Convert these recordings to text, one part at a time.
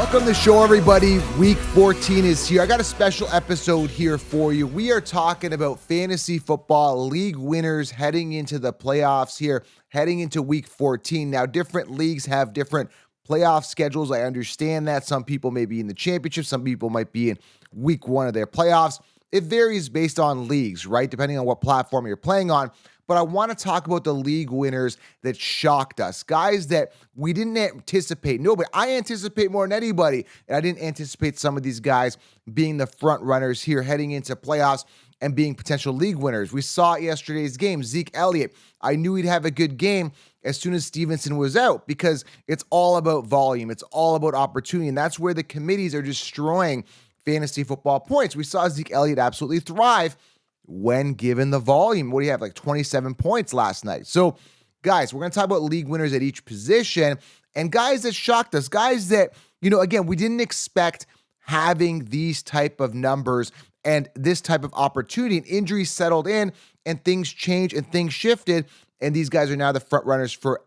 Welcome to the show, everybody. Week 14 is here. I got a special episode here for you. We are talking about fantasy football league winners heading into the playoffs here, heading into week 14. Now, different leagues have different playoff schedules. I understand that. Some people may be in the championship. Some people might be in week one of their playoffs. It varies based on leagues, right? Depending on what platform you're playing on. But I want to talk about the league winners that shocked us, guys that we didn't anticipate. No, but I anticipate more than anybody. And I didn't anticipate some of these guys being the front runners here heading into playoffs and being potential league winners. We saw yesterday's game, Zeke Elliott. I knew he'd have a good game as soon as Stevenson was out because it's all about volume. It's all about opportunity. And that's where the committees are destroying fantasy football points. We saw Zeke Elliott absolutely thrive when given the volume. What do you have, like 27 points last night? So, guys, we're going to talk about league winners at each position and guys that shocked us, guys that, again, we didn't expect having these type of numbers and this type of opportunity, and injuries settled in and things changed and things shifted. And these guys are now the front runners for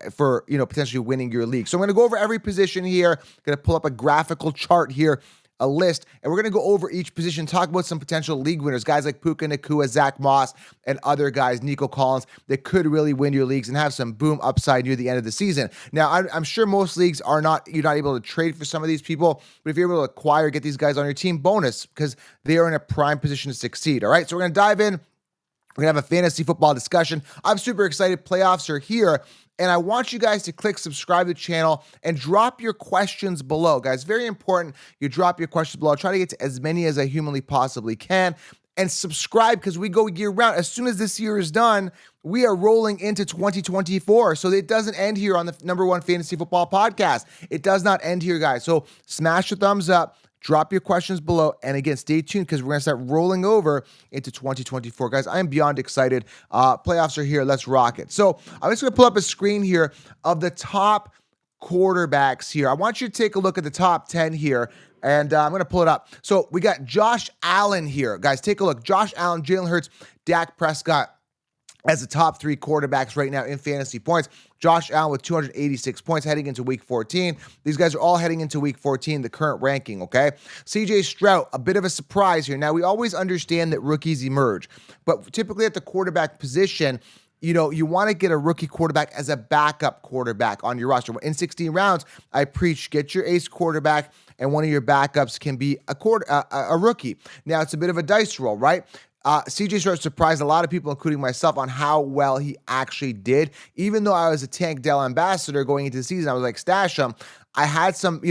potentially winning your league. So I'm going to go over every position here. Going to pull up a graphical chart here, a list, and we're going to go over each position, talk about some potential league winners, guys like Puka Nacua, Zach Moss, and other guys, Nico Collins, that could really win your leagues and have some boom upside near the end of the season. Now, I'm sure most leagues you're not able to trade for some of these people, but if you're able to acquire, get these guys on your team, bonus, because they are in a prime position to succeed. All right, so we're going to dive in. We're going to have a fantasy football discussion. I'm super excited. Playoffs are here. And I want you guys to click subscribe to the channel and drop your questions below. Guys, very important. You drop your questions below. I'll try to get to as many as I humanly possibly can. And subscribe because we go year round. As soon as this year is done, we are rolling into 2024. So it doesn't end here on the number one fantasy football podcast. It does not end here, guys. So smash the thumbs up. Drop your questions below. And again, stay tuned because we're going to start rolling over into 2024. Guys, I am beyond excited. Playoffs are here. Let's rock it. So I'm just going to pull up a screen here of the top quarterbacks here. I want you to take a look at the top 10 here. And I'm going to pull it up. So we got Josh Allen here. Guys, take a look. Josh Allen, Jalen Hurts, Dak Prescott as the top three quarterbacks right now in fantasy points. Josh Allen with 286 points heading into week 14. These guys are all heading into week 14, the current ranking, okay? CJ Stroud, a bit of a surprise here. Now, we always understand that rookies emerge, but typically at the quarterback position, you want to get a rookie quarterback as a backup quarterback on your roster. In 16 rounds, I preach, get your ace quarterback, and one of your backups can be a rookie. Now, it's a bit of a dice roll, right? CJ Stroud surprised a lot of people, including myself, on how well he actually did. Even though I was a Tank Dell ambassador going into the season, I was like, stash him. I had some,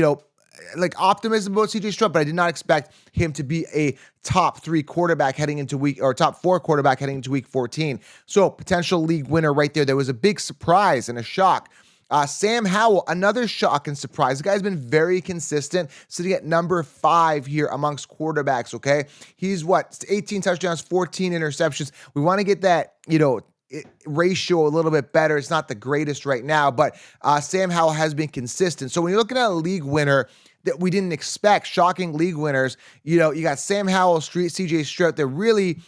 optimism about CJ Stroud, but I did not expect him to be a top three quarterback heading into top four quarterback heading into week 14. So potential league winner right there. There was a big surprise and a shock. Sam Howell, another shock and surprise. The guy's been very consistent, sitting at number 5 here amongst quarterbacks, okay? He's 18 touchdowns, 14 interceptions. We want to get that, ratio a little bit better. It's not the greatest right now, but Sam Howell has been consistent. So when you're looking at a league winner that we didn't expect, shocking league winners, you got Sam Howell, CJ Stroud, that really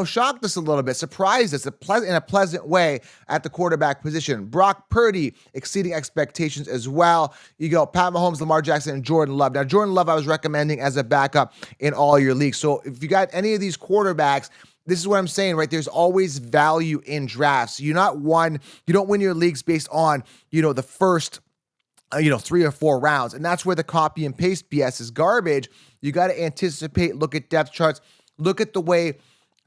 shocked us a little bit, surprised us in a pleasant way at the quarterback position. Brock Purdy exceeding expectations as well. You go Pat Mahomes, Lamar Jackson, and Jordan Love. Now, Jordan Love I was recommending as a backup in all your leagues. So if you got any of these quarterbacks, this is what I'm saying, right? There's always value in drafts. You don't win your leagues based on, the first 3 or 4 rounds. And that's where the copy and paste BS is garbage. You got to anticipate, look at depth charts, look at the way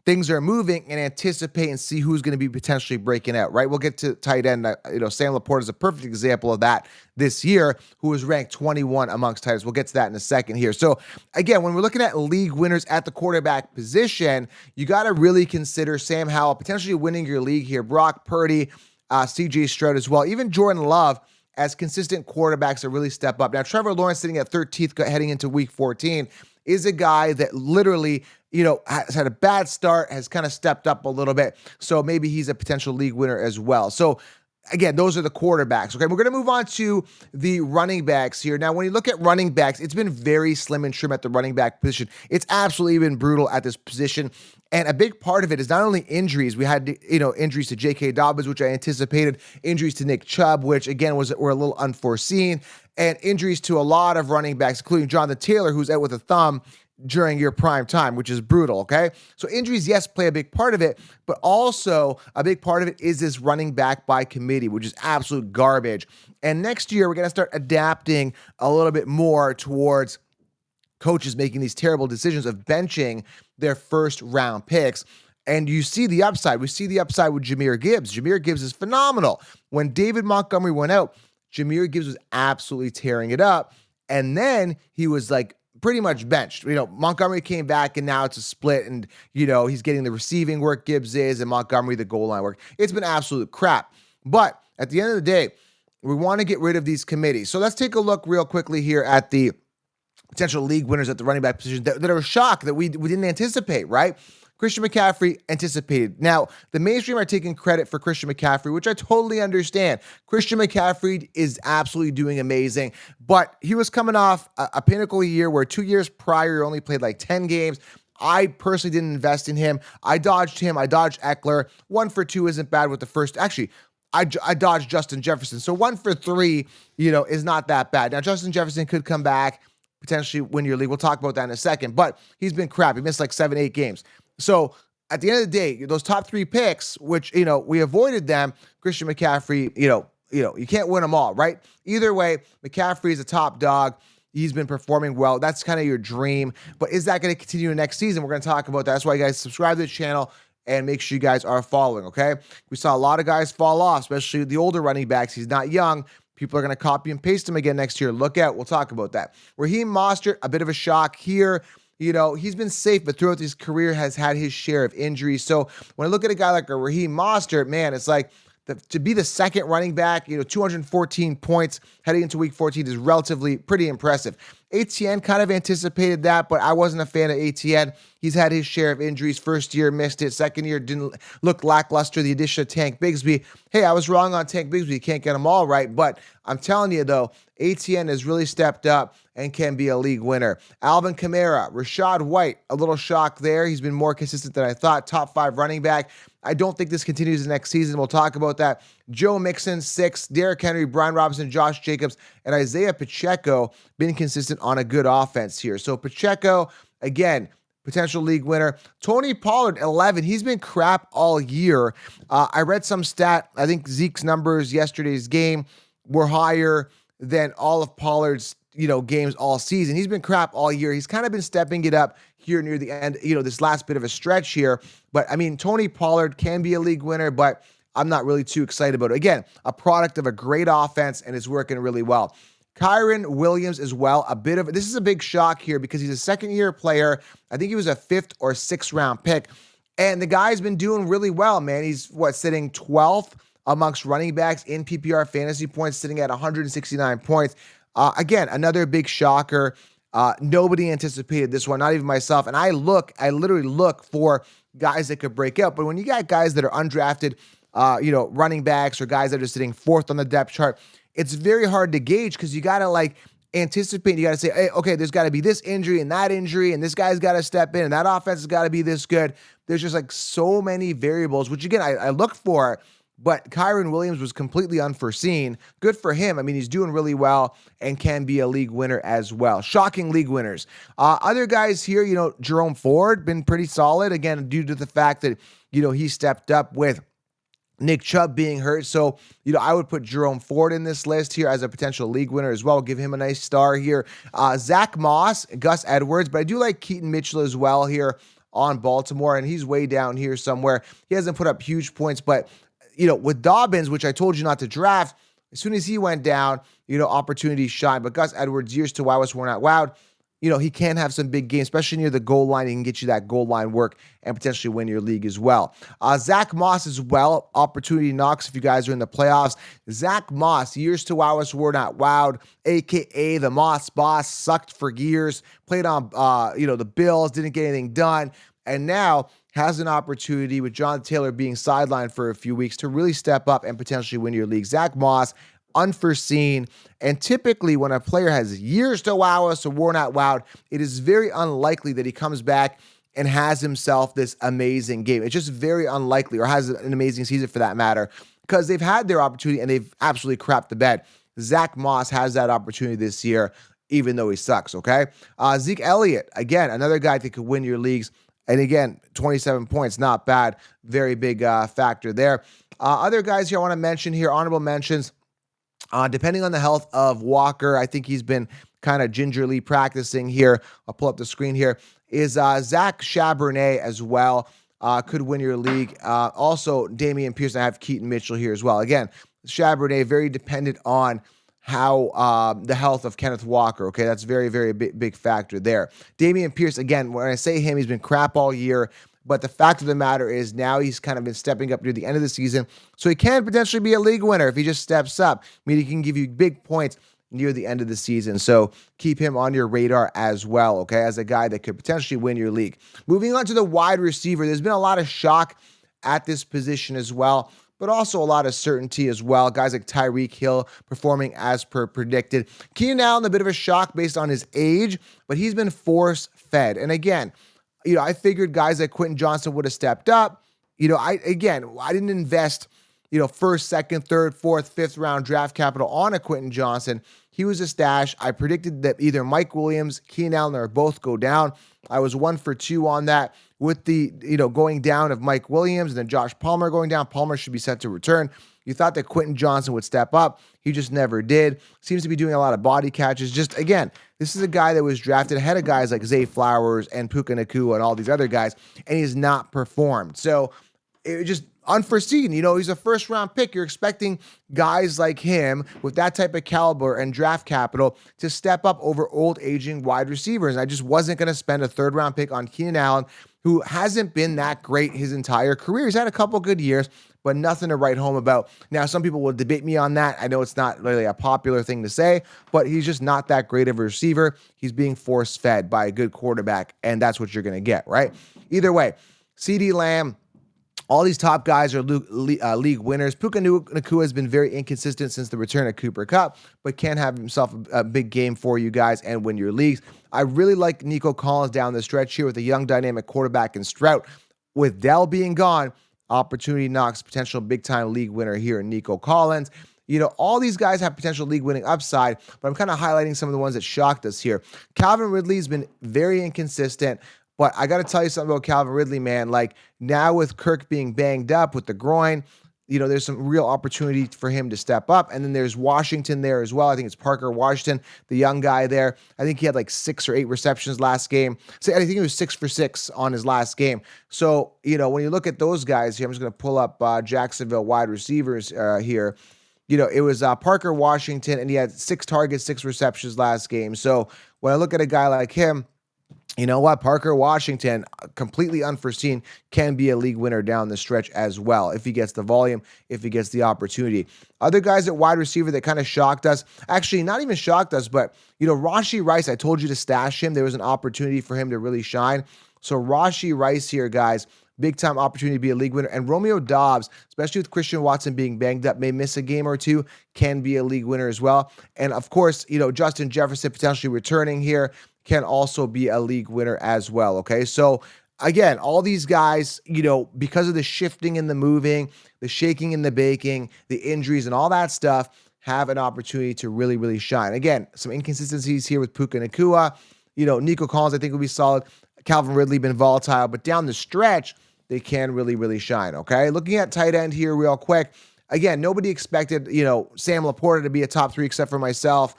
things are moving and anticipate and see who's going to be potentially breaking out, right? We'll get to tight end. Sam Laporta is a perfect example of that this year, who was ranked 21 amongst tight ends. We'll get to that in a second here. So again, when we're looking at league winners at the quarterback position, you got to really consider Sam Howell potentially winning your league here. Brock Purdy, CJ Stroud as well. Even Jordan Love as consistent quarterbacks that really step up. Now, Trevor Lawrence sitting at 13th heading into week 14 is a guy that literally, has had a bad start, has kind of stepped up a little bit. So maybe he's a potential league winner as well. So Again, those are the quarterbacks. Okay, we're going to move on to the running backs here. Now, when you look at running backs, it's been very slim and trim at the running back position. It's absolutely been brutal at this position. And a big part of it is not only injuries. We had, injuries to J.K. Dobbins, which I anticipated, injuries to Nick Chubb, which again were a little unforeseen, and injuries to a lot of running backs, including Jonathan Taylor, who's out with a thumb during your prime time, which is brutal, okay? So injuries, yes, play a big part of it, but also a big part of it is this running back by committee, which is absolute garbage. And next year, we're going to start adapting a little bit more towards coaches making these terrible decisions of benching their first round picks. And you see the upside. We see the upside with Jahmyr Gibbs. Jahmyr Gibbs is phenomenal. When David Montgomery went out, Jahmyr Gibbs was absolutely tearing it up. And then he was like pretty much benched. Montgomery came back and now it's a split, and he's getting the receiving work, Gibbs is, and Montgomery the goal line work. It's been absolute crap. But at the end of the day, we want to get rid of these committees. So let's take a look real quickly here at the potential league winners at the running back position that are shocked that we didn't anticipate, right? Christian McCaffrey anticipated. Now, the mainstream are taking credit for Christian McCaffrey, which I totally understand. Christian McCaffrey is absolutely doing amazing, but he was coming off a pinnacle year where 2 years prior he only played like 10 games. I personally didn't invest in him. I dodged him. I dodged Eckler. 1 for 2 isn't bad with the first. Actually, I dodged Justin Jefferson. So 1 for 3, is not that bad. Now, Justin Jefferson could come back, potentially win your league. We'll talk about that in a second, but he's been crap. He missed like 7-8 games. So at the end of the day, those top 3 picks, which, we avoided them, Christian McCaffrey, you can't win them all, right? Either way, McCaffrey is a top dog. He's been performing well. That's kind of your dream. But is that going to continue next season? We're going to talk about that. That's why you guys subscribe to the channel and make sure you guys are following, okay? We saw a lot of guys fall off, especially the older running backs. He's not young. People are going to copy and paste him again next year. Look out. We'll talk about that. Raheem Mostert, a bit of a shock here. He's been safe, but throughout his career has had his share of injuries. So when I look at a guy like a Raheem Mostert, man, it's like to be the second running back, 214 points heading into week 14 is relatively pretty impressive. Etienne kind of anticipated that, but I wasn't a fan of Etienne. He's had his share of injuries. First year, missed it. Second year, didn't look lackluster. The addition of Tank Bigsby. Hey, I was wrong on Tank Bigsby. You can't get them all right, but I'm telling you, though, Etienne has really stepped up and can be a league winner. Alvin Kamara, Rachaad White, a little shock there. He's been more consistent than I thought. Top 5 running back. I don't think this continues the next season. We'll talk about that. Joe Mixon, 6. Derrick Henry, Brian Robinson, Josh Jacobs, and Isaiah Pacheco been consistent on a good offense here. So Pacheco, again, potential league winner. Tony Pollard, 11. He's been crap all year. I read some stat. I think Zeke's numbers yesterday's game were higher than all of Pollard's games all season. He's been crap all year. He's kind of been stepping it up here near the end, this last bit of a stretch here. But I mean, Tony Pollard can be a league winner, but I'm not really too excited about it. Again, a product of a great offense, and it's working really well. Kyren Williams as well, this is a big shock here because he's a second-year player. I think he was a 5th or 6th round pick, and the guy's been doing really well, man. He's sitting 12th amongst running backs in PPR fantasy points, sitting at 169 points. Again, another big shocker. Nobody anticipated this one, not even myself. And I literally look for guys that could break out. But when you got guys that are undrafted, running backs or guys that are sitting 4th on the depth chart, it's very hard to gauge because you got to anticipate. You got to say, hey, okay, there's got to be this injury and that injury, and this guy's got to step in, and that offense has got to be this good. There's just so many variables, which again, I look for. But Kyren Williams was completely unforeseen. Good for him. I mean, he's doing really well and can be a league winner as well. Shocking league winners. Other guys here, Jerome Ford, been pretty solid, again, due to the fact that, he stepped up with Nick Chubb being hurt. So, I would put Jerome Ford in this list here as a potential league winner as well. Give him a nice star here. Zach Moss, Gus Edwards, but I do like Keaton Mitchell as well here on Baltimore, and he's way down here somewhere. He hasn't put up huge points, but with Dobbins, which I told you not to draft, as soon as he went down, opportunities shine. But Gus Edwards, years to wow us were not wowed. He can have some big games, especially near the goal line. He can get you that goal line work and potentially win your league as well. Zach Moss as well, opportunity knocks if you guys are in the playoffs. Zach Moss, years to wow us were not wowed, a.k.a. the Moss boss, sucked for years, played on, the Bills, didn't get anything done. and now has an opportunity with John Taylor being sidelined for a few weeks to really step up and potentially win your league. Zach Moss, unforeseen. And typically, when a player has years to wow us or worn out wowed, it is very unlikely that he comes back and has himself this amazing game. It's just very unlikely, or has an amazing season for that matter, because they've had their opportunity and they've absolutely crapped the bed. Zach Moss has that opportunity this year, even though he sucks, okay? Zeke Elliott, again, another guy that could win your leagues. And again, 27 points, not bad. Very big factor there. Other guys here I want to mention here, honorable mentions. Depending on the health of Walker, I think he's been kind of gingerly practicing here. I'll pull up the screen here. Is Zach Charbonnet as well. Could win your league. Also, Dameon Pierce. I have Keaton Mitchell here as well. Again, Charbonnet, very dependent on how the health of Kenneth Walker. Okay, that's very, very big factor there. Dameon Pierce, again, when I say him, he's been crap all year. But the fact of the matter is now he's kind of been stepping up near the end of the season. So he can potentially be a league winner if he just steps up. I mean, he can give you big points near the end of the season. So keep him on your radar as well, okay, as a guy that could potentially win your league. Moving on to the wide receiver, there's been a lot of shock at this position as well, but also a lot of certainty as well. Guys like Tyreek Hill performing as per predicted. Keenan Allen, a bit of a shock based on his age, but he's been force-fed. And again, I figured guys like Quentin Johnson would have stepped up. I didn't invest, first, second, third, fourth, fifth round draft capital on a Quentin Johnson. He was a stash. I predicted that either Mike Williams, Keenan Allen, or both go down. I was 1 for 2 on that with the, going down of Mike Williams and then Josh Palmer going down. Palmer should be set to return. You thought that Quentin Johnson would step up. He just never did. Seems to be doing a lot of body catches. Just, again, this is a guy that was drafted ahead of guys like Zay Flowers and Puka Nacua and all these other guys, and he's not performed. So it just unforeseen. He's a first-round pick. You're expecting guys like him with that type of caliber and draft capital to step up over old, aging wide receivers. And I just wasn't going to spend a third-round pick on Keenan Allen, who hasn't been that great his entire career. He's had a couple good years, but nothing to write home about. Now, some people will debate me on that. I know it's not really a popular thing to say, but he's just not that great of a receiver. He's being force-fed by a good quarterback, and that's what you're going to get, right? Either way, CeeDee Lamb, all these top guys are league winners. Puka Nacua has been very inconsistent since the return of Cooper Kupp, but can have himself a big game for you guys and win your leagues. I really like Nico Collins down the stretch here with a young dynamic quarterback in Stroud. With Dell being gone, opportunity knocks, potential big-time league winner here in Nico Collins. All these guys have potential league winning upside, but I'm kind of highlighting some of the ones that shocked us here. Calvin Ridley's been very inconsistent. But I got to tell you something about Calvin Ridley, man. Like, now with Kirk being banged up with the groin, there's some real opportunity for him to step up. And then there's Washington there as well. I think it's Parker Washington, the young guy there. I think he had like 6 or 8 receptions last game. So I think he was 6 for 6 on his last game. So, when you look at those guys here, I'm just going to pull up Jacksonville wide receivers here. It was Parker Washington, and he had 6 targets, 6 receptions last game. So when I look at a guy like him, you know what? Parker Washington, completely unforeseen, can be a league winner down the stretch as well if he gets the volume, if he gets the opportunity. Other guys at wide receiver that kind of shocked us, actually not even shocked us, but, Rashee Rice, I told you to stash him. There was an opportunity for him to really shine. So Rashee Rice here, guys, big-time opportunity to be a league winner. And Romeo Doubs, especially with Christian Watson being banged up, may miss a game or two, can be a league winner as well. And, of course, Justin Jefferson potentially returning here can also be a league winner as well, okay? So, again, all these guys, because of the shifting and the moving, the shaking and the baking, the injuries and all that stuff, have an opportunity to really, really shine. Again, some inconsistencies here with Puka Nacua. Nico Collins, I think, will be solid. Calvin Ridley been volatile, but down the stretch, they can really, really shine, okay? Looking at tight end here real quick. Again, nobody expected, Sam Laporta to be a top 3 except for myself,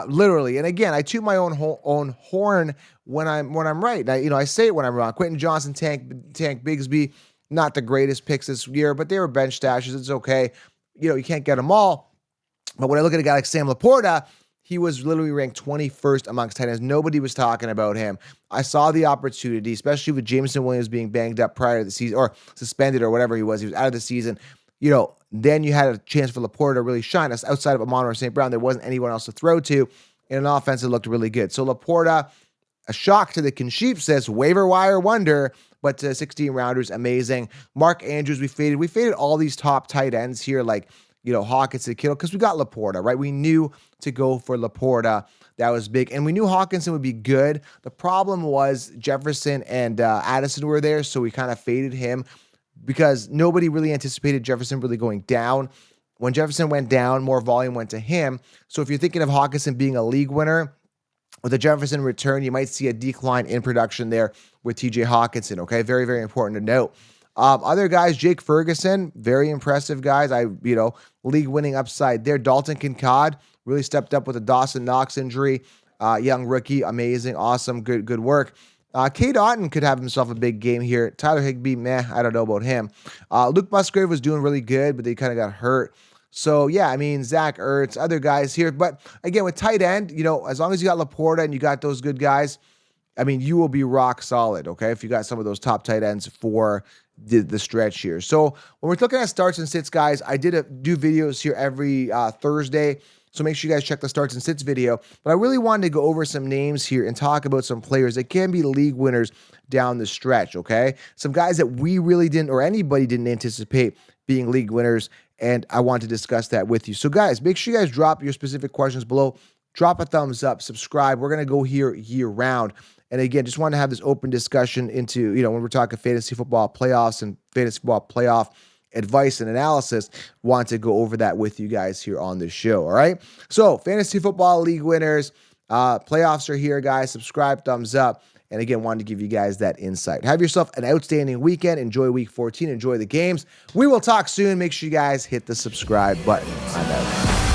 literally. And again, I toot my own horn when I'm right. I say it when I'm wrong. Quentin Johnson, Tank Bigsby, not the greatest picks this year, but they were bench stashes. It's okay. You can't get them all. But when I look at a guy like Sam Laporta, he was literally ranked 21st amongst tight ends. Nobody was talking about him. I saw the opportunity, especially with Jameson Williams being banged up prior to the season, or suspended or whatever he was. He was out of the season. Then you had a chance for Laporta to really shine. Outside of Amon or St. Brown, there wasn't anyone else to throw to in an offense that looked really good. So Laporta, a shock to the Sheep says, waiver wire wonder, but 16 rounders, amazing. Mark Andrews, we faded. We faded all these top tight ends here, like, Hawkinson, Kittle, because we got Laporta, right? We knew to go for Laporta. That was big. And we knew Hawkinson would be good. The problem was Jefferson and Addison were there, so we kind of faded him because nobody really anticipated Jefferson really going down. When Jefferson went down, more volume went to him. So if you're thinking of Hawkinson being a league winner, with the Jefferson return, you might see a decline in production there with TJ Hawkinson, okay? Very, very important to note. Other guys, Jake Ferguson, very impressive guys. League winning upside there. Dalton Kincaid really stepped up with a Dawson Knox injury. Young rookie, amazing, awesome, good work. Cade Otton could have himself a big game here. Tyler Higbee, meh, I don't know about him. Luke Musgrave was doing really good, but they kind of got hurt. So, yeah, Zach Ertz, other guys here. But, again, with tight end, as long as you got Laporta and you got those good guys, you will be rock solid, okay, if you got some of those top tight ends for the stretch here. So, when we're looking at starts and sits, guys, I do videos here every Thursday. So make sure you guys check the starts and sits video. But I really wanted to go over some names here and talk about some players that can be league winners down the stretch, okay? Some guys that we really didn't, or anybody didn't anticipate being league winners, and I want to discuss that with you. So guys, make sure you guys drop your specific questions below. Drop a thumbs up, subscribe. We're going to go here year round. And again, just want to have this open discussion into, when we're talking fantasy football playoffs and fantasy football playoff advice and analysis, want to go over that with you guys here on the show. All right. So fantasy football league winners, playoffs are here, guys. Subscribe, thumbs up. And again, wanted to give you guys that insight. Have yourself an outstanding weekend. Enjoy week 14. Enjoy the games. We will talk soon. Make sure you guys hit the subscribe button. I'm out.